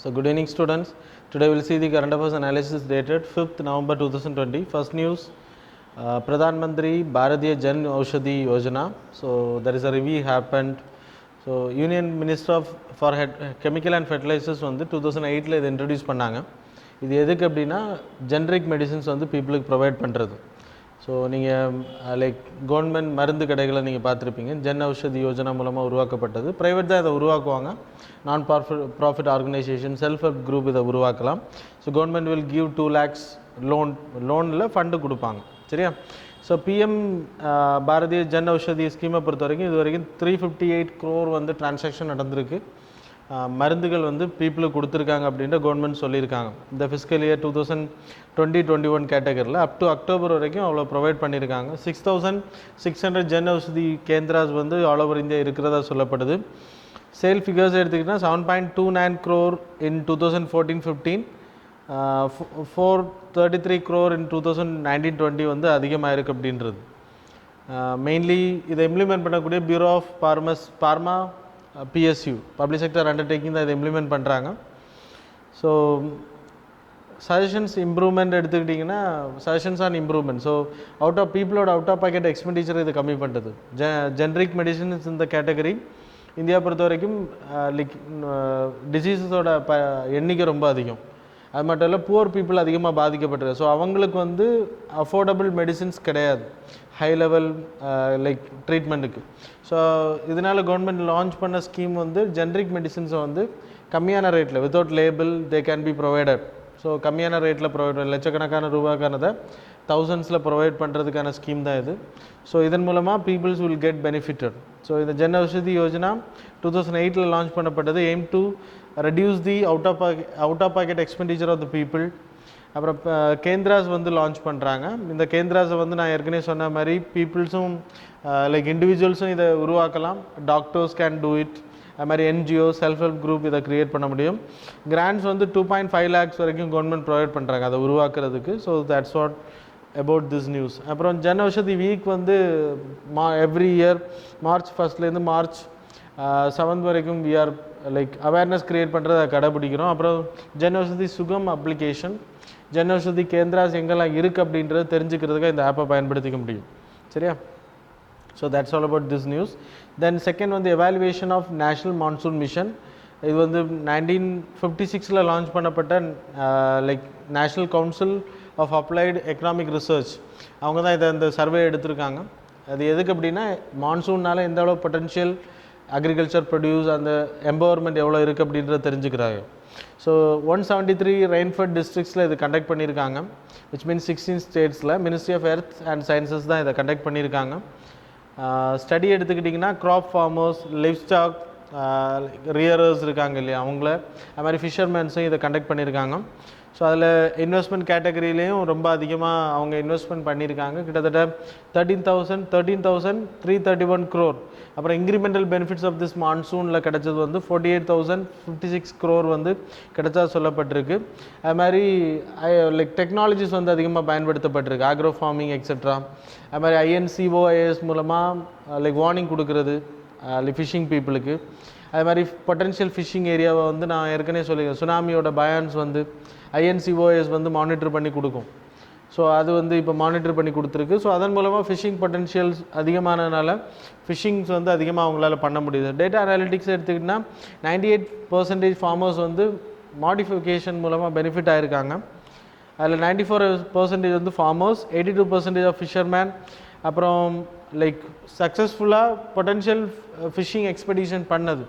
So good evening students. Today we will see the current affairs analysis dated 5th November 2020. First news, Pradhan Mantri Bharatiya Jan Aushadhi Yojana. So there is a review happened. So Union Minister for Chemical and Fertilizers வந்து 2008ல இதை introduce பண்ணாங்க. இது எதுக்கு அப்படின்னா generic medicines வந்து பீப்புளுக்கு provide பண்ணுறது. So நீங்கள் லைக் கவர்மெண்ட் மருந்து கடைகளை நீங்கள் பார்த்துருப்பீங்க. ஜன் ஔஷதி யோஜனா மூலமாக உருவாக்கப்பட்டது. ப்ரைவேட் தான் இதை உருவாக்குவாங்க. Non profit organisation, self help group இதை உருவாக்கலாம். So government will give 2 lakhs லோனில் ஃபண்டு கொடுப்பாங்க. சரியா? ஸோ பிஎம் பாரதிய ஜன் ஔஷதி ஸ்கீமை பொறுத்த வரைக்கும் இது வரைக்கும் 358 crore வந்து டிரான்சாக்ஷன் நடந்திருக்கு. மருந்துகள் வந்து பீப்புளுக்கு கொடுத்துருக்காங்க அப்படின்ற கவர்மெண்ட் சொல்லியிருக்காங்க. இந்த ஃபிஸ்கல் இயர் 2020-21 கேட்டகரியில் அப் டு அக்டோபர் வரைக்கும் அவ்வளோ ப்ரொவைட் பண்ணியிருக்காங்க. 6600 ஜன் ஔஷதி கேந்திராஸ் வந்து ஆல் ஓவர் இந்தியா இருக்கிறதா சொல்லப்படுது. சேல் ஃபிகர்ஸ் எடுத்துக்கிட்டால் 7.29 crore இன் 2014-15, 433 crore இன் 2019-20 வந்து அதிகமாக இருக்குது அப்படின்றது. மெயின்லி இதை இம்ப்ளிமெண்ட் பண்ணக்கூடிய bureau of pharma PSU public sector undertaking தான் இதை இம்ப்ளிமெண்ட் பண்ணுறாங்க. ஸோ சஜஷன்ஸ் இம்ப்ரூவ்மெண்ட் எடுத்துக்கிட்டிங்கன்னா suggestions on improvement. So out of pocket expenditure இது கம்மி பண்ணுறது. ஜென்ரிக் மெடிசின்ஸ் இந்த கேட்டகரி இந்தியா பொறுத்த வரைக்கும் லைக் டிசீஸஸோட எண்ணிக்கை ரொம்ப அதிகம். அது மட்டும் இல்லை, புவர் பீப்புள் அதிகமாக பாதிக்கப்பட்டிருக்கு. ஸோ அவங்களுக்கு வந்து அஃபோர்டபுள் மெடிசின்ஸ் கிடையாது ஹை லெவல் லைக் ட்ரீட்மெண்ட்டுக்கு. ஸோ இதனால் கவர்மெண்ட் லான்ச் பண்ண ஸ்கீம் வந்து ஜென்ரிக் மெடிசின்ஸை வந்து கம்மியான ரேட்டில் without label they can be provided. So கம்மியான ரேட்டில் ப்ரொவைட் லட்சக்கணக்கான ரூபாய்க்கானதை தௌசண்ட்ஸில் ப்ரொவைட் பண்ணுறதுக்கான ஸ்கீம் தான் இது. ஸோ இதன் மூலமாக peoples will get benefitted. So இந்த ஜன் ஔஷதி யோஜனா 2008ல் லான்ச் பண்ணப்பட்டது. Aim to reduce the out of pocket expenditure of the people. அப்புறம் கேந்திராஸ் வந்து லான்ச் பண்ணுறாங்க. இந்த கேந்திராஸை வந்து நான் ஏற்கனவே சொன்ன மாதிரி பீப்புள்ஸும் லைக் இண்டிவிஜுவல்ஸும் இதை உருவாக்கலாம். Doctors can do it. அது மாதிரி NGO செல்ஃப் ஹெல்ப் குரூப் இதை க்ரியேட் பண்ண முடியும். கிராண்ட்ஸ் வந்து 2.5 lakhs வரைக்கும் கவர்மெண்ட் ப்ரொவைட் பண்ணுறாங்க அதை உருவாக்குறதுக்கு. So that's what about this news. அப்புறம் ஜன் ஔஷதி வீக் வந்து எவ்ரி இயர் மார்ச் 1 மார்ச் 7 வரைக்கும் we are like awareness create பண்ணுறதை கடைப்பிடிக்கிறோம். அப்புறம் ஜன் ஔஷதி சுகம் அப்ளிகேஷன், ஜன் ஔஷதி கேந்திராஸ் எங்கெல்லாம் இருக்குது அப்படின்றத தெரிஞ்சுக்கிறதுக்காக இந்த ஆப்பை பயன்படுத்திக்க முடியும். சரியா? So that's all about this news. Then second வந்து evaluation of national monsoon mission. இது வந்து 1956ல் லான்ச் பண்ணப்பட்ட like national council of applied economic research அவங்க தான் இதை இந்த சர்வே எடுத்திருக்காங்க. அது எதுக்கு அப்படின்னா மான்சூன்னால் எந்த அளவு பொட்டென்ஷியல் அக்ரிகல்ச்சர் ப்ரொடியூஸ் அந்த எம்பவர்மெண்ட் எவ்வளோ இருக்குது அப்படின்றத தெரிஞ்சுக்கிறாங்க. ஸோ 173 ரெயின்ஃபெட் டிஸ்ட்ரிக்ஸில் இது கண்டக்ட் பண்ணியிருக்காங்க. விச் மீன்ஸ் 16 ஸ்டேட்ஸில் ministry of earth and sciences தான் இதை கண்டக்ட் பண்ணியிருக்காங்க. ஸ்டடி எடுத்துக்கிட்டிங்கன்னா crop farmers, livestock rearers இருக்காங்க இல்லையா அவங்கள, அது மாதிரி ஃபிஷர்மேன்ஸும் இதை கண்டக்ட் பண்ணியிருக்காங்க. ஸோ அதில் இன்வெஸ்ட்மெண்ட் கேட்டகரியிலையும் ரொம்ப அதிகமாக அவங்க இன்வெஸ்ட்மெண்ட் பண்ணியிருக்காங்க. கிட்டத்தட்ட 13,331 crore. அப்புறம் இன்க்ரிமெண்டல் பெனிஃபிட்ஸ் ஆஃப் திஸ் மான்சூனில் கிடச்சது வந்து 48,056 crore வந்து கிடச்சா சொல்லப்பட்டிருக்கு. அது மாதிரி லைக் டெக்னாலஜிஸ் வந்து அதிகமாக பயன்படுத்தப்பட்டிருக்கு, ஆக்ரோ ஃபார்மிங் எக்ஸெட்ரா. அது மாதிரி INCOIS மூலமாக லைக் வார்னிங் கொடுக்குறது ஃபிஷிங் பீப்புளுக்கு. அது மாதிரி பொட்டென்ஷியல் ஃபிஷிங் ஏரியாவை வந்து நான் ஏற்கனவே சொல்லியிருக்கேன், சுனாமியோட பயான்ஸ் வந்து INCOIS வந்து மானிட்டர் பண்ணி கொடுக்கும். ஸோ அது வந்து இப்போ மானிட்டர் பண்ணி கொடுத்துருக்கு. ஸோ அதன் மூலமாக ஃபிஷிங் பொட்டென்ஷியல்ஸ் அதிகமானதுனால ஃபிஷிங்ஸ் வந்து அதிகமாக அவங்களால பண்ண முடியுது. டேட்டா அனாலிட்டிக்ஸ் எடுத்துக்கிட்டிங்கன்னா 98% ஃபார்மர்ஸ் வந்து மாடிஃபிகேஷன் மூலமாக பெனிஃபிட் ஆகிருக்காங்க. அதில் 94% வந்து ஃபார்மர்ஸ், 82% ஆஃப் ஃபிஷர்மேன். அப்புறம் லைக் சக்ஸஸ்ஃபுல்லாக பொட்டென்ஷியல் ஃபிஷிங் எக்ஸ்பெடிஷன் பண்ணது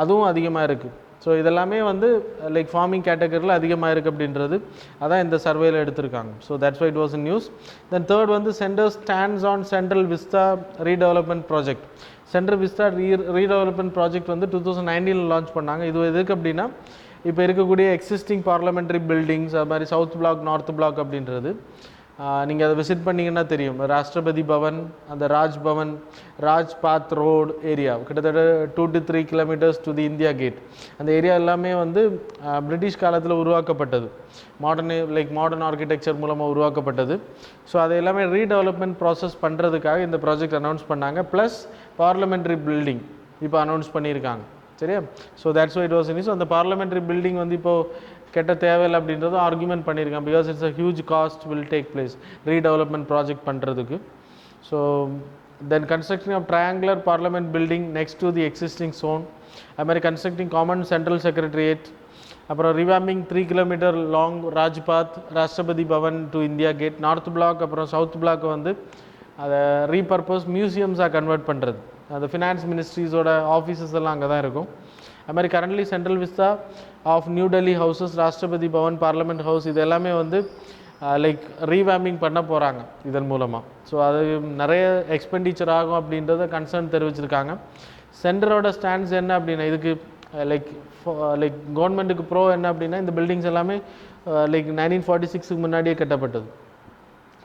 அதுவும் அதிகமாக இருக்குது. ஸோ இதெல்லாமே வந்து லைக் ஃபார்மிங் கேட்டகரியில் அதிகமாக இருக்குது அப்படின்றது அதான் இந்த சர்வேயில் எடுத்திருக்காங்க. So that's why it was in news. Then third வந்து centre stands on central vista redevelopment project. Central vista redevelopment project வந்து 2019ல் லான்ச் பண்ணாங்க. இது எதுக்கு அப்படின்னா இப்போ இருக்கக்கூடிய எக்ஸிஸ்டிங் பார்லமெண்ட்ரி பில்டிங்ஸ், அது மாதிரி சவுத் பிளாக், நார்த் பிளாக் அப்படின்றது நீங்கள் அதை விசிட் பண்ணிங்கன்னா தெரியும். ராஷ்டிரபதி பவன், அந்த ராஜ் பவன், ராஜ் பாத் ரோடு ஏரியா கிட்டத்தட்ட 2 to 3 kilometers to the India Gate. அந்த ஏரியா எல்லாமே வந்து பிரிட்டிஷ் காலத்தில் உருவாக்கப்பட்டது, மாடர்ன் ஆர்கிடெக்சர் மூலமாக உருவாக்கப்பட்டது. ஸோ அதை எல்லாமே ரீடெவலப்மெண்ட் ப்ராசஸ் பண்ணுறதுக்காக இந்த ப்ராஜெக்ட் அனௌன்ஸ் பண்ணாங்க. ப்ளஸ் பார்லமெண்ட்ரி பில்டிங் இப்போ அனௌன்ஸ் பண்ணியிருக்காங்க. சரியா. So that's why it was in. So அந்த பார்லமெண்ட்ரி பில்டிங் வந்து இப்போது கெட்ட தேவையில்லை அப்படின்றதும் ஆர்குமெண்ட் பண்ணியிருக்காங்க. Because it's a huge cost will take place redevelopment project பண்ணுறதுக்கு. So then construction of triangular parliament building next to the existing zone. அது மாதிரி கன்ஸ்ட்ரக்டிங் காமன் சென்ட்ரல் செக்ரட்டரியேட். அப்புறம் revamping 3 kilometre long Rajpath Rashtrapati Bhavan to India gate. North black அப்புறம் south black வந்து அதை repurpose மியூசியம்ஸாக convert பண்ணுறது. அந்த finance மினிஸ்ட்ரிஸோட offices எல்லாம் அங்கே தான் இருக்கும். அது மாதிரி currently Central Vista of New Delhi houses, Rashtrapati Bhavan, parliament house, இது எல்லாமே வந்து லைக் ரீவேம்பிங் பண்ண போகிறாங்க இதன் மூலமாக. ஸோ அது நிறைய எக்ஸ்பெண்டிச்சர் ஆகும் அப்படின்றத கன்சர்ன் தெரிவிச்சிருக்காங்க. சென்டரோட ஸ்டாண்ட்ஸ் என்ன அப்படின்னா, இதுக்கு லைக் கவர்மெண்ட்டுக்கு ப்ரோ என்ன அப்படின்னா, இந்த பில்டிங்ஸ் எல்லாமே லைக் 1946க்கு முன்னாடியே கட்டப்பட்டது.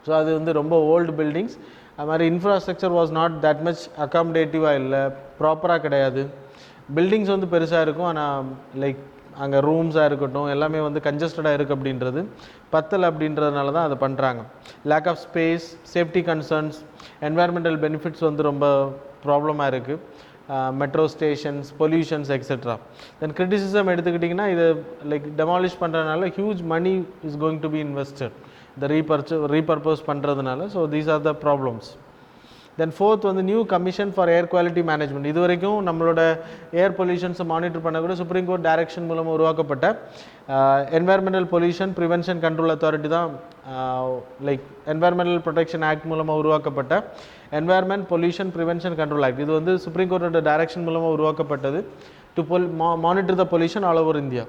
ஸோ அது வந்து ரொம்ப ஓல்டு பில்டிங்ஸ். அது மாதிரி infrastructure was not that much அகாமடேட்டிவாக இல்லை, ப்ராப்பராக கிடையாது. பில்டிங்ஸ் வந்து பெருசாக இருக்கும், ஆனால் லைக் அங்கே ரூம்ஸாக இருக்கட்டும் எல்லாமே வந்து கன்ஜஸ்டடாக இருக்குது அப்படின்றது பத்தல் அப்படின்றதுனால தான் அதை பண்ணுறாங்க. Lack of space, safety concerns, environmental benefits வந்து ரொம்ப ப்ராப்ளமாக இருக்குது. Metro stations, pollutions etcetera. Then criticism எடுத்துக்கிட்டிங்கன்னா, இது லைக் டெமாலிஷ் பண்ணுறதுனால huge money is going to be invested இந்த ரீபர்போஸ் பண்ணுறதுனால. So these are the problems. Then fourth வந்து new commission for air quality management. இது வரைக்கும் நம்மளோட ஏர் பொல்யூஷன்ஸை மானிட்டர் பண்ணக்கூட சுப்ரீம் கோர்ட் டைரக்ஷன் மூலமாக உருவாக்கப்பட்ட environmental pollution prevention control authority தான் லைக் என்வாயர்மெண்டல் ப்ரொடெக்ஷன் ஆக்ட் மூலமாக உருவாக்கப்பட்ட environment pollution prevention control act. இது வந்து சுப்ரீம் கோர்ட்டோட டைரக்ஷன் மூலமாக உருவாக்கப்பட்டது to monitor the pollution all over India.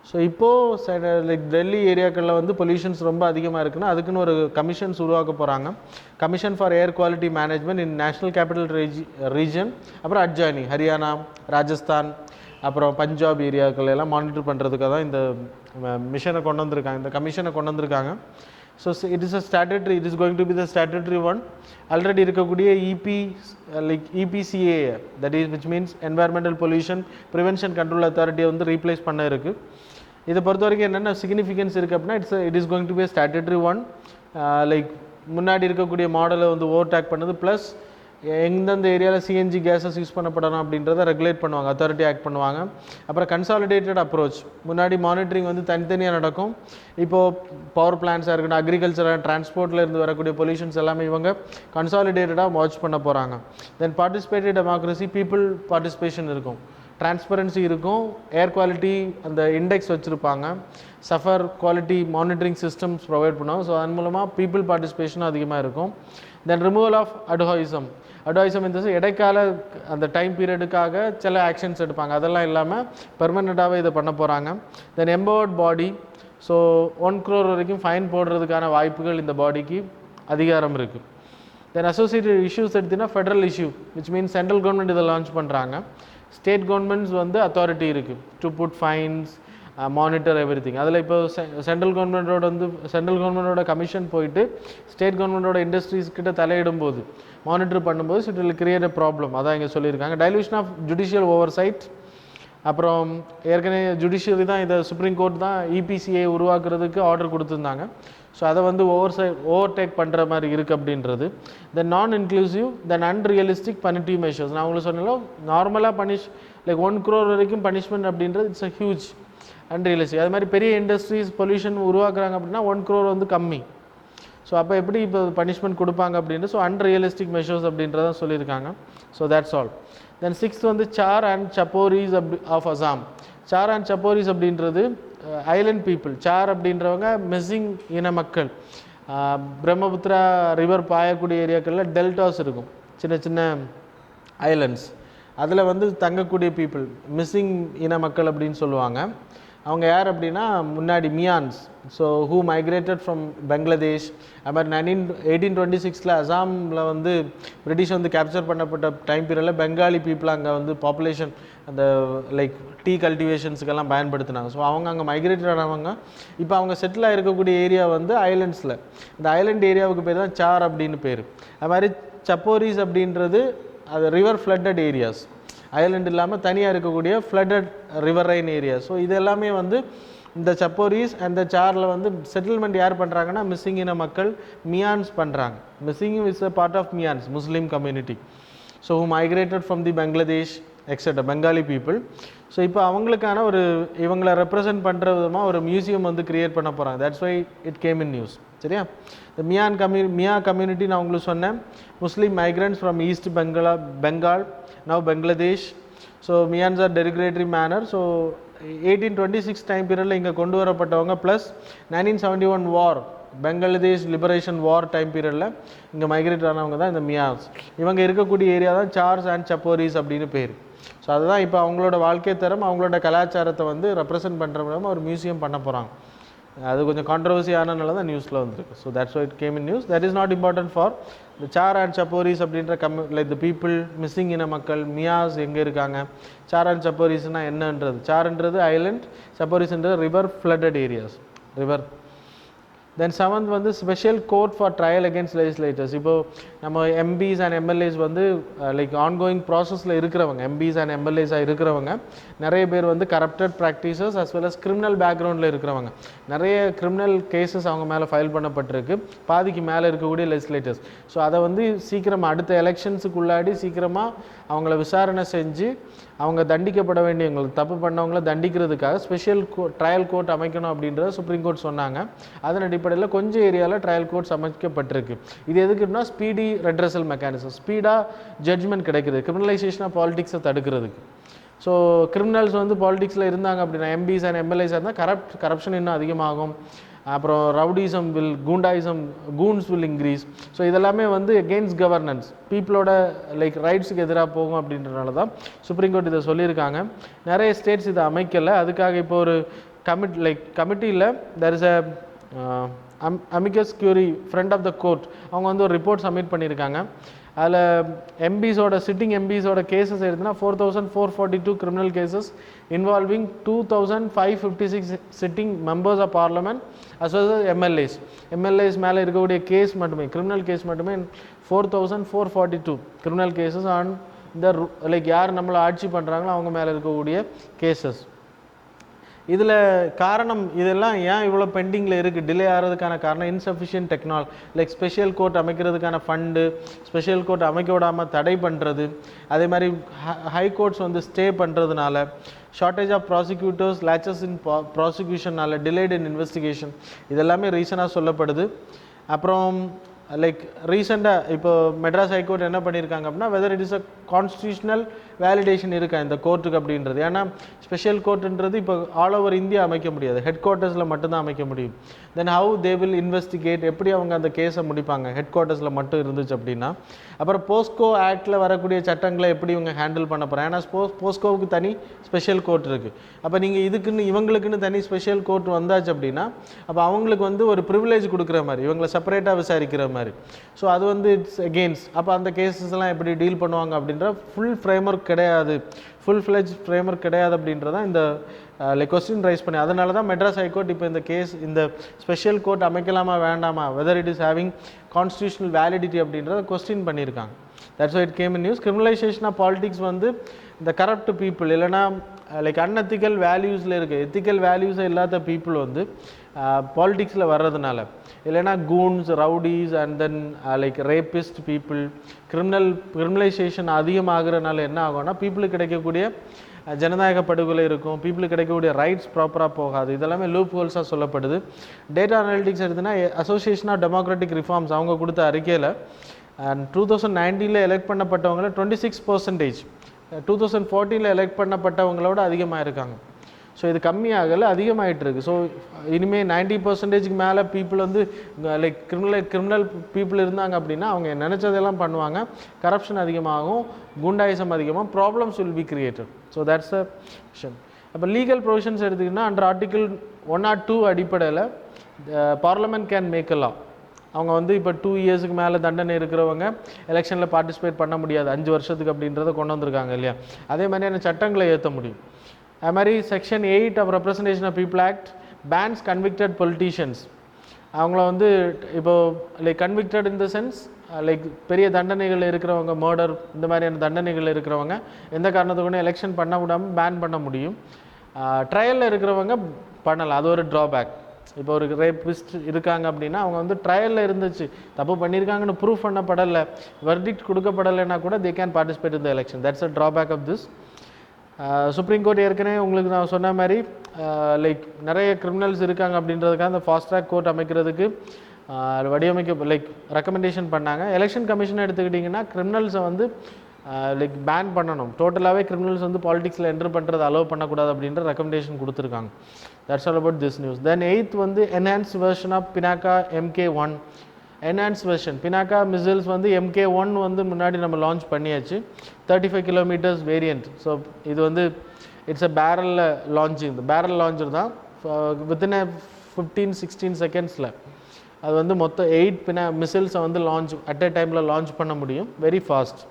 So இப்போது லைக் டெல்லி ஏரியாக்களில் வந்து பொல்யூஷன்ஸ் ரொம்ப அதிகமாக இருக்குன்னா அதுக்குன்னு ஒரு கமிஷன்ஸ் உருவாக்க போகிறாங்க. Commission for air quality management in national capital region, அப்புறம் அட்ஜாயினிங் ஹரியானா, ராஜஸ்தான், அப்புறம் பஞ்சாப் ஏரியாக்கள் எல்லாம் மானிட்டர் பண்ணுறதுக்காக தான் இந்த மிஷனை கொண்டு வந்திருக்காங்க, இந்த கமிஷனை கொண்டு வந்திருக்காங்க. So it is a statutory, it is going to be the statutory one. Already இருக்கக்கூடிய EPCA, that is which means environmental pollution prevention control அத்தாரிட்டியை வந்து ரீப்ளேஸ் பண்ண இருக்குது. இதை பொறுத்த வரைக்கும் என்னென்ன சிக்னிஃபிகன்ஸ் இருக்குது அப்படின்னா, it is going to be statutory one. Like முன்னாடி இருக்கக்கூடிய மாடலை வந்து ஓவர்டேக் பண்ணது, ப்ளஸ் எந்தெந்த ஏரியாவில் சிஎன்ஜி கேஸஸ் யூஸ் பண்ணப்படணும் அப்படின்றத ரெகுலேட் பண்ணுவாங்க, அத்தாரிட்டி ஆக்ட் பண்ணுவாங்க. அப்புறம் கன்சாலிடேட்டட் அப்ரோச், முன்னாடி மானிட்டரிங் வந்து தனித்தனியாக நடக்கும். இப்போது பவர் பிளான்ஸாக இருக்கட்டும், அக்ரிகல்ச்சர், டிரான்ஸ்போர்ட்டில் இருந்து வரக்கூடிய பொல்யூஷன்ஸ் எல்லாமே இவங்க கன்சாலிடேட்டடாக வாட்ச் பண்ண போகிறாங்க. தென் பார்ட்டிசிபேட்டிவ் டெமோக்ரஸி, பீப்புள் பார்ட்டிசிபேஷன் இருக்கும், டிரான்ஸ்பரன்சி இருக்கும், ஏர் குவாலிட்டி அந்த இண்டெக்ஸ் வச்சுருப்பாங்க, suffer quality monitoring systems provide பண்ணுவாங்க. ஸோ அதன் மூலமாக பீப்புள் பார்ட்டிசிபேஷனும் அதிகமாக இருக்கும். தென் ரிமூவல் ஆஃப் அட்வைசம் இந்த இடைக்கால அந்த டைம் பீரியடுக்காக சில ஆக்ஷன்ஸ் எடுப்பாங்க, அதெல்லாம் இல்லாமல் பெர்மனெண்ட்டாகவே இதை பண்ண போகிறாங்க. Then empowered body, so 1 crore வரைக்கும் ஃபைன் போடுறதுக்கான வாய்ப்புகள் இந்த பாடிக்கு அதிகாரம் இருக்குது. தென் அசோசியேட்டட் இஷ்யூஸ் எடுத்திங்கன்னா federal issue, which means central government இதை லான்ச் பண்ணுறாங்க. ஸ்டேட் கவர்மெண்ட்ஸ் வந்து அத்தாரிட்டி இருக்குது to put fines, monitor everything. அதில் இப்போ சென்ட்ரல் கவர்மெண்ட்டோட கமிஷன் போயிட்டு ஸ்டேட் கவர்மெண்ட்டோட இண்டஸ்ட்ரீஸ் கிட்ட தலையிடும்போது மானிட்டர் பண்ணும்போது it will create a problem. அதான் இங்கே சொல்லியிருக்காங்க. டைலூஷன் ஆஃப் ஜுடிஷியல் ஓவர்சைட், அப்புறம் ஏற்கனவே ஜுடிஷியரி தான் இதை சுப்ரீம் கோர்ட் தான் EPCA உருவாக்குறதுக்கு ஆர்டர் கொடுத்துருந்தாங்க. ஸோ அதை வந்து ஓவர்டேக் பண்ணுற மாதிரி இருக்குது அப்படின்றது. தென் நான் இன்க்ளூசிவ், தென் அன்ரியலிஸ்டிக் பனிட்டிவ் மெஷர்ஸ். நான் உங்களுக்கு சொன்னாலும் நார்மலாக லைக் 1 crore வரைக்கும் பனிஷ்மெண்ட் அப்படின்றது இட்ஸ் அ ஹியூஜ் அன்ரியலிஸ்டிக். அது மாதிரி பெரிய இண்டஸ்ட்ரீஸ் பொல்யூஷன் உருவாக்குறாங்க அப்படின்னா 1 crore வந்து கம்மி. ஸோ அப்போ எப்படி இப்போ பனிஷ்மெண்ட் கொடுப்பாங்க அப்படின்ட்டு, ஸோ அன்ரியலிஸ்டிக் மெஷர்ஸ் அப்படின்றதான் சொல்லியிருக்காங்க. So that's all. Then 6th வந்து char and chaporis of Assam. Char and chaporis அப்படின்றது ஐலண்ட் பீப்புள். சார் அப்படின்றவங்க மிஸ்ஸிங் இன மக்கள். பிரம்மபுத்திரா ரிவர் பாயக்கூடிய ஏரியாக்களில் டெல்டாஸ் இருக்கும், சின்ன சின்ன ஐலண்ட்ஸ், அதில் வந்து தங்கக்கூடிய பீப்புள் மிஸ்ஸிங் இன மக்கள் அப்படின்னு சொல்லுவாங்க. அவங்க யார் அப்படின்னா முன்னாடி Miyans, so who migrated from Bangladesh. அது மாதிரி 1826 அசாமில் வந்து பிரிட்டிஷ் வந்து கேப்சர் பண்ணப்பட்ட டைம் பீரியடில் பெங்காலி பீப்புள் அங்கே வந்து பாப்புலேஷன் அந்த லைக் டீ கல்டிவேஷன்ஸுக்கெல்லாம் பயன்படுத்தினாங்க. ஸோ அவங்க அங்கே மைக்ரேட்டட் ஆனவங்க. இப்போ அவங்க செட்டில் ஆகிருக்கக்கூடிய ஏரியா வந்து ஐலண்ட்ஸில், இந்த ஐலண்ட் ஏரியாவுக்கு பேர் தான் சார் அப்படின்னு பேர். அது மாதிரி சப்போரிஸ் அப்படின்றது அது ரிவர் ஃப்ளட்டட் ஏரியாஸ், ஐலண்ட் இல்லாமல் தனியாக இருக்கக்கூடிய ஃப்ளட்டட் ரிவரைன் ஏரியா. ஸோ இது எல்லாமே வந்து இந்த சப்போரிஸ் அந்த சாரில் வந்து செட்டில்மெண்ட் யார் பண்ணுறாங்கன்னா மிஸ்ஸிங் இன மக்கள் மியான்ஸ் பண்ணுறாங்க. Mising is a part of Miyans, Muslim community. So who migrated from the Bangladesh etcetera Bengali people. So இப்போ அவங்களுக்கான ஒரு இவங்களை ரெப்ரசன்ட் பண்ணுற விதமாக ஒரு மியூசியம் வந்து கிரியேட் பண்ண போகிறாங்க. That's why it came in news. சரியா? இந்த மியா கம்யூனிட்டி நான் உங்களுக்கு சொன்னேன், Muslim migrants from East Bengal now Bangladesh. So Miyans are derogatory manner. So 1826 time பீரியடில் இங்கே கொண்டு வரப்பட்டவங்க plus 1971 war Bangladesh liberation war time பீரியடில் இங்கே மைக்ரேட் ஆனவங்க தான் இந்த மியாஸ். இவங்க இருக்கக்கூடிய ஏரியா தான் சார்ஸ் அண்ட் சப்போரிஸ் அப்படின்னு பேர். ஸோ அதுதான் இப்போ அவங்களோட வாழ்க்கை தரம், அவங்களோட கலாச்சாரத்தை வந்து ரெப்ரசென்ட் பண்ணுற விதமாக ஒரு மியூசியம் பண்ண போகிறாங்க. அது கொஞ்சம் கான்ட்ரவர்சியானனால தான் நியூஸில் வந்திருக்கு. So that's why it came in news. That is not important for இந்த சார் அண்ட் சப்போரிஸ் அப்படின்ற லைக் த பீப்புள் மிஸ்ஸிங் இன மக்கள். மியாஸ் எங்கே இருக்காங்க, சார் அண்ட் சப்போரிஸ்னால் என்னன்றது. சார்ன்றது ஐலண்ட், சப்போரிஸ்ன்றது river flooded areas, river. Then seventh வந்து special court for trial against legislators. இப்போது நம்ம எம்பிஸ் அண்ட் எம்எல்ஏஸ் வந்து லைக் ஆன்கோயிங் ப்ராசஸில் இருக்கிறவங்க, எம்பிஸ் அண்ட் எம்எல்ஏஸாக இருக்கிறவங்க நிறைய பேர் வந்து corrupted practices as well as criminal பேக்ரவுண்டில் இருக்கிறவங்க. நிறைய கிரிமினல் கேசஸ் அவங்க மேலே ஃபைல் பண்ணப்பட்டிருக்கு, பாதிக்கு மேலே இருக்கக்கூடிய லெஜிஸ்லேட்டர்ஸ். ஸோ அதை வந்து சீக்கிரமாக அடுத்த எலெக்ஷன்ஸுக்குள்ளாடி சீக்கிரமாக அவங்கள விசாரணை செஞ்சு அவங்க தண்டிக்கப்பட வேண்டியவங்களுக்கு, தப்பு பண்ணவங்கள தண்டிக்கிறதுக்காக ஸ்பெஷல் ட்ரையல் கோர்ட் அமைக்கணும் அப்படின்றத சுப்ரீம் கோர்ட் சொன்னாங்க. அதன் அடிப்படையில் கொஞ்சம் ஏரியாவில் ட்ரையல் கோர்ட்ஸ் அமைக்கப்பட்டிருக்கு. இது எதுக்குன்னா ஸ்பீடி ரெட்ரஸல் மெக்கானிசம், ஸ்பீடாக ஜட்ஜ்மெண்ட் கிடைக்குது, கிரிமினலைசேஷன் ஆஃப் பாலிடிக்ஸை தடுக்கிறதுக்கு. ஸோ கிரிமினல்ஸ் வந்து பாலிடிக்ஸில் இருந்தாங்க அப்படின்னா, எம்பிஸ் அண்ட் எம்எல்ஏஸ் இருந்தால் கரப்ஷன் இன்னும் அதிகமாகும். அப்புறம் rowdyism Coons will increase. So இதெல்லாமே வந்து எகெயின்ஸ்ட் கவர்னன்ஸ், பீப்புளோட லைக் ரைட்ஸுக்கு எதிராக போகும் அப்படின்றனால தான் சுப்ரீம் கோர்ட் இதை சொல்லியிருக்காங்க. நிறைய ஸ்டேட்ஸ் இதை அமைக்கலை. அதுக்காக இப்போ ஒரு கமிட்டியில் there is amicus curiae friend of the court, அவங்க வந்து ஒரு ரிப்போர்ட் சப்மிட் பண்ணியிருக்காங்க. அதில் சிட்டிங் எம்பிஸோட கேசஸ் எடுத்துனா 4442 criminal cases involving 2556 sitting members of parliament as well as MLAs மேலே இருக்கக்கூடிய கேஸ் மட்டுமே, கிரிமினல் கேஸ் மட்டுமே 4442 கிரிமினல் கேசஸ் ஆன் இந்த லைக் யார் நம்மளை ஆட்சி பண்ணுறாங்களோ அவங்க மேலே இருக்கக்கூடிய கேசஸ். இதில் காரணம் இதெல்லாம் ஏன் இவ்வளோ பெண்டிங்கில் இருக்குது, டிலே ஆகிறதுக்கான காரணம் insufficient technology. Like special court அமைக்கிறதுக்கான ஃபண்டு, ஸ்பெஷல் கோர்ட் அமைக்க விடாமல் தடை பண்ணுறது, அதே மாதிரி ஹை கோர்ட்ஸ் வந்து ஸ்டே பண்ணுறதுனால, shortage of prosecutors, laches in ப்ராசிக்யூஷனால், டிலேட் இன் இன்வெஸ்டிகேஷன், இதெல்லாமே ரீசனாக சொல்லப்படுது. அப்புறம் லைக் ரீசெண்டாக இப்போ மெட்ராஸ் ஹைகோர்ட் என்ன பண்ணியிருக்காங்க அப்படின்னா, weather it is a constitutional validation இருக்கா இந்த கோர்ட்டுக்கு அப்படின்றது. ஏன்னா ஸ்பெஷல் கோர்ட்டுன்றது இப்போ ஆல் ஓவர் இந்தியா அமைக்க முடியாது, ஹெட் குவார்ட்டர்ஸில் மட்டும்தான் அமைக்க முடியும். Then how they will investigate, எப்படி அவங்க அந்த கேஸை முடிப்பாங்க ஹெட் குவார்ட்டர்ஸில் மட்டும் இருந்துச்சு அப்படின்னா. அப்புறம் போஸ்கோ ஆக்டில் வரக்கூடிய சட்டங்களை எப்படி இவங்க ஹேண்டில் பண்ண போகிறாங்க. ஏன்னா போஸ்கோவுக்கு தனி ஸ்பெஷல் கோர்ட் இருக்குது. அப்போ நீங்கள் இதுக்குன்னு இவங்களுக்குன்னு தனி ஸ்பெஷல் கோர்ட் வந்தாச்சு அப்படின்னா, அப்போ அவங்களுக்கு வந்து ஒரு ப்ரிவிலேஜ் கொடுக்குற மாதிரி, இவங்களை செப்பரேட்டாக விசாரிக்கிற மாதிரி. ஸோ அது வந்து இட்ஸ் அகெயின்ஸ்ட். அப்போ அந்த கேசஸ்லாம் எப்படி டீல் பண்ணுவாங்க அப்படின்ற ஃபுல் ஃப்ரேம்வொர்க் கிடையாது, ஃபுல் ஃப்ளெஜ் ஃப்ரேம்வொர்க் கிடையாது அப்படின்றதான் இந்த கொஸ்டின் ரைஸ் பண்ணி. அதனால தான் மெட்ராஸ் ஹைகோர்ட் இப்போ இந்த ஸ்பெஷல் கோர்ட் அமைக்கலாமா வேண்டாமா, whether it is having constitutional validity அப்படின்றத கொஸ்டின் பண்ணியிருக்காங்க. That's why it came in news. Criminalisation of politics வந்து இந்த கரப்ட் பீப்புள், இல்லைனா லைக் அன்எத்திக்கல் வேல்யூஸில் இருக்குது, எத்திக்கல் வேல்யூஸே இல்லாத பீப்புள் வந்து பாலிடிக்ஸில் வர்றதுனால, இல்லைனா goons, rowdies and then like rapist people, criminalisation அதிகமாகிறதுனால என்ன ஆகும்னா பீப்புளுக்கு கிடைக்கக்கூடிய ஜனநாயக படுகொலை இருக்கும், பீப்புளுக்கு கிடைக்கக்கூடிய ரைட்ஸ் ப்ராப்பராக போகாது. இதெல்லாமே லூப் ஹோல்ஸாக சொல்லப்படுது. டேட்டா அனாலிட்டிக்ஸ் எடுத்துன்னா அசோசியேஷன் ஆஃப் டெமோக்ராட்டிக் ரிஃபார்ம்ஸ் அவங்க கொடுத்த அறிக்கையில் 2019 எலெக்ட் பண்ணப்பட்டவங்கள 26%, 2014 எலெக்ட் பண்ணப்பட்டவங்களோட அதிகமாக இருக்காங்க. ஸோ இது கம்மியாகலை, அதிகமாகிட்டு இருக்குது. ஸோ இனிமேல் 90%க்கு மேலே பீப்புள் வந்து லைக் கிரிமினல் பீப்புள் இருந்தாங்க அப்படின்னா அவங்க நினச்சதெல்லாம் பண்ணுவாங்க, கரப்ஷன் அதிகமாகும், குண்டாயிசம் அதிகமாக, problems will be created. So that's a விஷயம். அப்போ லீகல் ப்ரொவிஷன்ஸ் எடுத்திங்கன்னா அண்டர் ஆர்டிகிள் 102 அடிப்படையில் பார்லமெண்ட் கேன் மேக் அ லா. அவங்க வந்து இப்போ 2 இயர்ஸுக்கு மேலே தண்டனை இருக்கிறவங்க எலெக்ஷனில் பார்ட்டிசிபேட் பண்ண முடியாது 5 வருஷத்துக்கு அப்படின்றத கொண்டு வந்திருக்காங்க இல்லையா. அதே மாதிரியான சட்டங்களை ஏற்ற முடியும். அது மாதிரி section 8 of representation of people act bans convicted politicians. அவங்கள வந்து இப்போது like convicted in the sense like பெரிய தண்டனைகள் இருக்கிறவங்க, மர்டர் இந்த மாதிரியான தண்டனைகள் இருக்கிறவங்க எந்த காரணத்துக்கு எலெக்ஷன் பண்ண விடாமல் பேன் பண்ண முடியும். ட்ரையலில் இருக்கிறவங்க பண்ணலாம், அது ஒரு ட்ராபேக். இப்போ ஒரு ரேபிஸ்ட் இருக்காங்க அப்படின்னா அவங்க வந்து ட்ரையலில் இருந்துச்சு, தப்பு பண்ணியிருக்காங்கன்னு ப்ரூஃப் பண்ணப்படலை, வெர்டிக்ட் கொடுக்கப்படலைன்னா கூட they can participate in the election. That's a drawback of this Supreme Court ஏற்கனவே உங்களுக்கு நான் சொன்ன மாதிரி லைக் நிறைய கிரிமினல்ஸ் இருக்காங்க அப்படின்றதுக்காக அந்த ஃபாஸ்ட் ட்ராக் கோர்ட் அமைக்கிறதுக்கு வடிவமைக்க லைக் ரெக்கமெண்டேஷன் பண்ணாங்க. எலெக்ஷன் கமிஷன் எடுத்துக்கிட்டிங்கன்னா கிரிமினல்ஸை வந்து லைக் பேன் பண்ணணும், டோட்டலாகவே கிரிமினல்ஸ் வந்து பாலிடிக்ஸில் என்டர் பண்ணுறது அலோவ் பண்ணக்கூடாது அப்படின்ற ரெக்கமெண்டேஷன் கொடுத்துருக்காங்க. That's all about this news. Then 8th வந்து enhance version of Pinaka MK1. Enhance version Pinaka missiles வந்து MK1 வந்து முன்னாடி நம்ம லான்ச் பண்ணியாச்சு, 35 கிலோமீட்டர்ஸ் வேரியண்ட். ஸோ இது வந்து இட்ஸ் அ பேரலில் லான்ச்சிங், இந்த பேரல் லான்ச்சர் தான். வித்தின் 15-16 செகண்ட்ஸில் அது வந்து மொத்தம் 8 மிசைல்ஸை வந்து லான்ச் அட் எ டைமில் லான்ச் பண்ண முடியும், வெரி ஃபாஸ்ட்.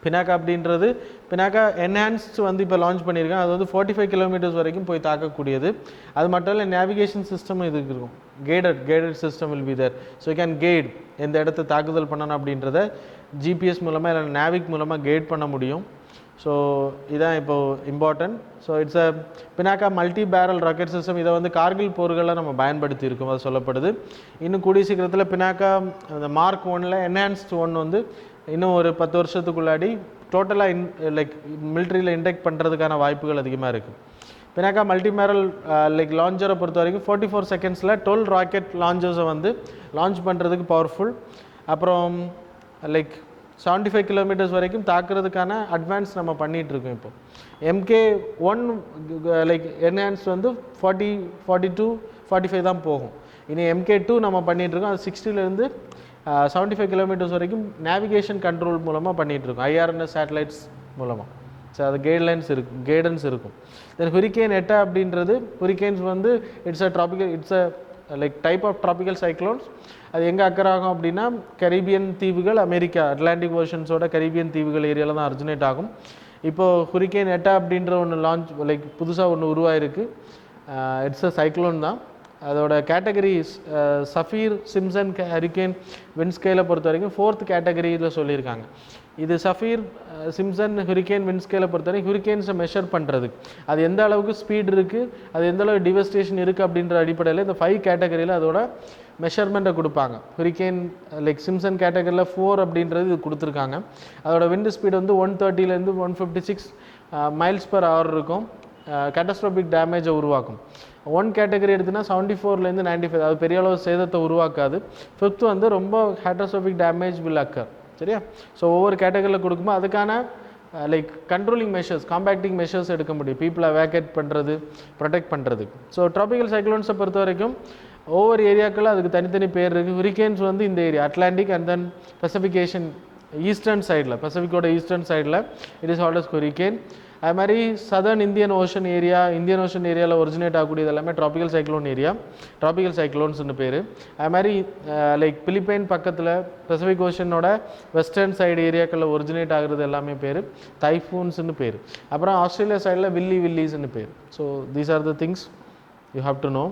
பினாக்கா அப்படின்றது பினாக்கா என்ஹான்ஸ்டு வந்து இப்போ லான்ச் பண்ணியிருக்காங்க. அது வந்து 45 கிலோமீட்டர்ஸ் வரைக்கும் போய் தாக்கக்கூடியது. அது மட்டும் இல்லை நேவிகேஷன் சிஸ்டம் இதுக்கு இருக்கும், guided system will be there. So you can guide எந்த இடத்த தாக்குதல் பண்ணணும் அப்படின்றத ஜிபிஎஸ் மூலமாக இல்லை நேவிக் மூலமாக கைட் பண்ண முடியும். ஸோ இதான் இப்போது important. So it's a Pinaka multi barrel rocket system. இதை வந்து கார்கில் போர்களில் நம்ம பயன்படுத்தி இருக்கோம், அது சொல்லப்படுது. இன்னும் கூடிய சீக்கிரத்தில் பினாக்கா அந்த Mark 1 என்ஹான்ஸ்டு 1 வந்து இன்னும் ஒரு 10 வருஷத்துக்குள்ளாடி டோட்டலாக லைக் மிலிட்ரியில் இன்டெக்ட் பண்ணுறதுக்கான வாய்ப்புகள் அதிகமாக இருக்குது. பினாக்கா மல்டிமேரல் லைக் லான்ச்சரை பொறுத்த வரைக்கும் 44 செகண்ட்ஸில் 12 ராக்கெட் லான்ச்சர்ஸை வந்து லான்ச் பண்ணுறதுக்கு பவர்ஃபுல். அப்புறம் லைக் 75 கிலோமீட்டர்ஸ் வரைக்கும் தாக்குறதுக்கான அட்வான்ஸ் நம்ம பண்ணிகிட்ருக்கோம். இப்போ MK1 லைக் என்ஹான்ஸ் வந்து 40, 42, 45 தான் போகும். இனி MK2 நம்ம பண்ணிகிட்ருக்கோம், அது 60லேருந்து 75 கிலோமீட்டர்ஸ் வரைக்கும் நேவிகேஷன் கண்ட்ரோல் மூலமாக பண்ணிகிட்ருக்கோம், IRNS சேட்டலைட்ஸ் மூலமாக. ஸோ அது கைடன்ஸ் இருக்கும். தென் ஹுரிக்கேன் எட்டா அப்படின்றது, ஹுரிக்கேன்ஸ் வந்து it's a like type of tropical cyclones. அது எங்கே அக்கர் ஆகும் அப்படின்னா கரீபியன் தீவுகள், அமெரிக்கா அட்லாண்டிக் ஓஷன்ஸோட கரீபியன் தீவுகள் ஏரியாவில் தான் அரிஜினேட் ஆகும். இப்போது ஹுரிக்கேன் எட்டா அப்படின்ற ஒன்று லான்ச் லைக் புதுசாக ஒன்று உருவாயிருக்கு. இட்ஸ் அ சைக்ளோன் தான். அதோட category Saffir Simpson hurricane wind ஸ்கேலை பொறுத்த வரைக்கும் 4th கேட்டகரியில் சொல்லியிருக்காங்க. இது சஃபீர் சிம்சன் ஹுரிக்கேன் விண்ட் ஸ்கேலை பொறுத்த வரைக்கும் ஹுரிக்கேன்ஸை மெஷர் பண்ணுறதுக்கு அது எந்த அளவுக்கு ஸ்பீட் இருக்குது, அது எந்த அளவுக்கு டிவஸ்டேஷன் இருக்குது அப்படின்ற அடிப்படையில் இந்த 5 கேட்டகரியில் அதோட மெஷர்மெண்ட்டை கொடுப்பாங்க. ஹுரிக்கேன் லைக் சிம்சன் கேட்டகரியில் 4 அப்படின்றது இது கொடுத்துருக்காங்க. அதோட விண்ட் ஸ்பீட் வந்து 130லேருந்து 156 mph இருக்கும். கேட்டஸ்ட்ராபிக் டேமேஜை உருவாக்கும். 1 கேட்டகரி எடுத்துன்னா 74லேருந்து 95, அது பெரிய அளவு சேதத்தை உருவாக்காது. 5th வந்து ரொம்ப கேட்டஸ்ட்ராபிக் டேமேஜ் வில் அக்கர். சரியா? ஸோ ஒவ்வொரு கேட்டகரியில் கொடுக்கும்போது அதுக்கான like controlling measures, compacting measures எடுக்க முடியும், பீப்புளை வேக்கேட் பண்ணுறது, ப்ரொடெக்ட் பண்ணுறதுக்கு. ஸோ ட்ராபிக்கல் சைக்ளோன்ஸை பொறுத்த வரைக்கும் ஒவ்வொரு ஏரியாக்களில் அதுக்கு தனித்தனி பேர் இருக்குது. ஹுரிக்கேன்ஸ் வந்து இந்த area Atlantic and then pacification eastern சைடில், பசிபிக்கோட ஈஸ்டர்ன் சைடில் இட் இஸ் ஆல்வேஸ் ஹுரிக்கேன். அது மாதிரி சதர்ன் இந்தியன் ஓஷன் ஏரியாவில் ஒரிஜினேட் ஆகக்கூடியது எல்லாமே ட்ராபிக்கல் சைக்ளோன் ஏரியா, ட்ராபிக்கல் சைக்ளோன்ஸ்னு பேர். அது மாதிரி லைக் பிலிப்பைன் பக்கத்தில் பசிபிக் ஓஷனோட வெஸ்டர்ன் சைடு ஏரியாக்களில் ஒரிஜினேட் ஆகுறது எல்லாமே பேர் டைஃபூன்ஸ்னு பேர். அப்புறம் ஆஸ்திரேலியா சைடில் வில்லிஸ்ன்னு பேர். So these are the things you have to know.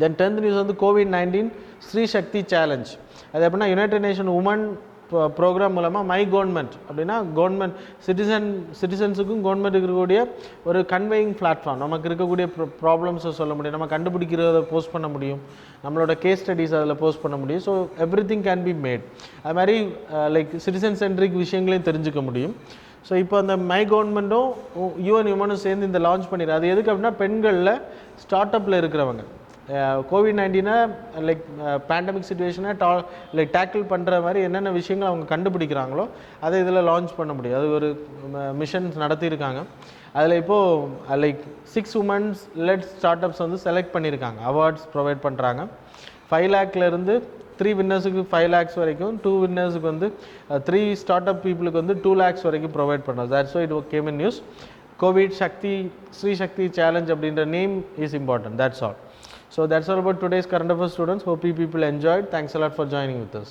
Then 10th news வந்து COVID-19 ஸ்ரீ சக்தி சேலஞ்ச். அது எப்படின்னா யுனைடெட் நேஷன் உமன் ப்ரோக்ராம் மூலமாக மை கவர்மெண்ட் அப்படின்னா கவர்மெண்ட் சிட்டிசன்ஸுக்கும் கவர்மெண்ட்டுக்கு இருக்கக்கூடிய ஒரு கன்வேயிங் பிளாட்ஃபார்ம். நமக்கு இருக்கக்கூடிய ப்ராப்ளம்ஸை சொல்ல முடியும், நம்ம கண்டுபிடிக்கிறத போஸ்ட் பண்ண முடியும், நம்மளோட கேஸ் ஸ்டடீஸ் அதில் போஸ்ட் பண்ண முடியும். So everything can be made. அது மாதிரி லைக் சிட்டிசன் சென்ட்ரிக் விஷயங்களையும் தெரிஞ்சுக்க முடியும். ஸோ இப்போ அந்த மை கவர்மெண்ட்டும் யூஎன் ஹியூமனும் சேர்ந்து இந்த லான்ச் பண்ணிடுறாங்க. அது எதுக்கு அப்படின்னா பெண்களில் ஸ்டார்ட் அப்பில் இருக்கிறவங்க COVID-19 லைக் பேண்டமிக் சுச்சுவேஷனை லைக் டேக்கிள் பண்ணுற மாதிரி என்னென்ன விஷயங்கள் அவங்க கண்டுபிடிக்கிறாங்களோ அதை இதில் லான்ச் பண்ண முடியும். அது ஒரு மிஷன்ஸ் நடத்தியிருக்காங்க. அதில் இப்போது like 6 women's let start ups வந்து செலக்ட் பண்ணியிருக்காங்க, அவார்ட்ஸ் ப்ரொவைட் பண்ணுறாங்க. 5 lakhலேருந்து 3 வின்னர்ஸுக்கு 5 lakhs வரைக்கும், 2 வின்னர்ஸுக்கு வந்து 3 ஸ்டார்ட் அப் பீப்புளுக்கு வந்து 2 lakhs வரைக்கும் ப்ரொவைட் பண்ணுறோம். That's why it came in news. Covid Shakti Sri Shakti challenge அப்படின்ற name is important. That's all. So that's all about today's current affairs, students. Hope you people enjoyed. Thanks a lot for joining with us.